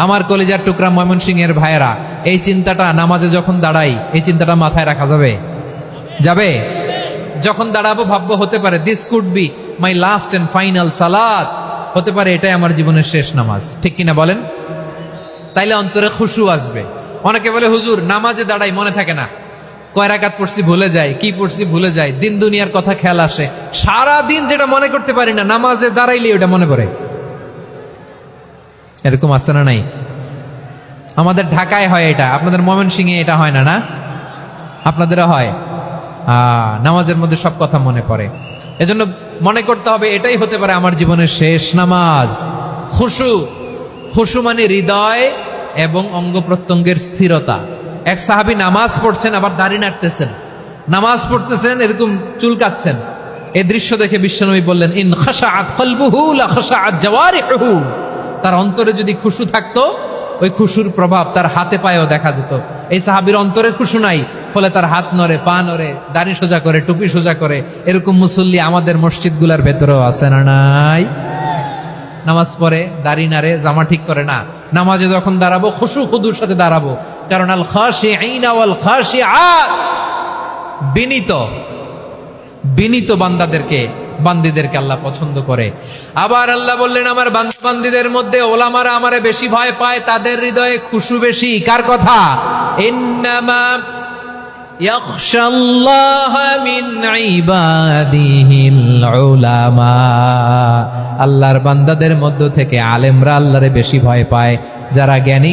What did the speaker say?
আমার কলিজার টুকরা ময়মনসিংহের ভাইয়েরা, এই চিন্তাটা নামাজে যখন দাঁড়াই, এই চিন্তাটা মাথায় রাখা যাবে? যাবে? যখন দাঁড়াবো ভাববো হতে পারে this could be my last and final সালাত, হতে পারে এটাই আমার জীবনের শেষ নামাজ, ঠিক কিনা বলেন? তাইলে অন্তরে খুশু আসবে। অনেকে বলে হুজুর নামাজে দাঁড়াই মনে থাকে না, কয় রাকাত পড়ছি ভুলে যায়, কি পড়ছি ভুলে যায়, দিন দুনিয়ার কথা খেয়াল আসে, সারা দিন যেটা মনে করতে পারি না নামাজে দাঁড়াইলে ওটা মনে পড়ে। এরকম আছে না নাই? আমাদের ঢাকায় হয় এটা, আপনাদের ময়মনসিংহে এটা হয় না? না আপনাদেরও হয়? নামাজের মধ্যে সব কথা মনে পড়ে। এজন্য মনে করতে হবে এটাই হতে পারে আমার জীবনের শেষ নামাজ। খুশু, খুশু মানে হৃদয় এবং অঙ্গ প্রত্যঙ্গের স্থিরতা। এক সাহাবী নামাজ পড়ছেন আবার দাড়ি নাড়তেছেন, নামাজ পড়তেছেন এরকম চুলকাচ্ছেন। এই দৃশ্য দেখে বিশ্বনবী বললেন, ইন খাশাআত কলবুহু লা খাশাআত জাওয়ারিহু। তার অন্তরে যদি খুশু থাকতো, ওই খুশুর প্রভাব তার হাতে পায়েও দেখা যেত। এই সাহাবীর অন্তরে খুশু নাই, ফলে তার হাত নড়ে, পা নড়ে, দাড়ি সোজা করে, টুপি সোজা করে। এরকম মুসল্লি আমাদের মসজিদগুলোর ভেতরেও আছে না নাই? নামাজ পড়ে, দাড়ি নাড়ে, জামা ঠিক করে না। নামাজে যখন দাঁড়াবো খুশু খুদুর সাথে দাঁড়াবো, কারণ আল খাশিঈনা ওয়াল খাশিআত, বিনীত বিনীত বান্দিদেরকে আল্লাহ পছন্দ করে। আবার আল্লাহ বললেন, আমার বান্দিদের মধ্যে ওলামারা আমারে বেশি ভয় পায়, তাদের হৃদয়ে খুশু বেশি। কার কথা? ইন্নামা ইয়াখশাল্লাহ মিন ইবাদিহিল উলামা। আল্লাহর বান্দাদের মধ্য থেকে আলেমরা আল্লাহরে বেশি ভয় পায়, যারা জ্ঞানী।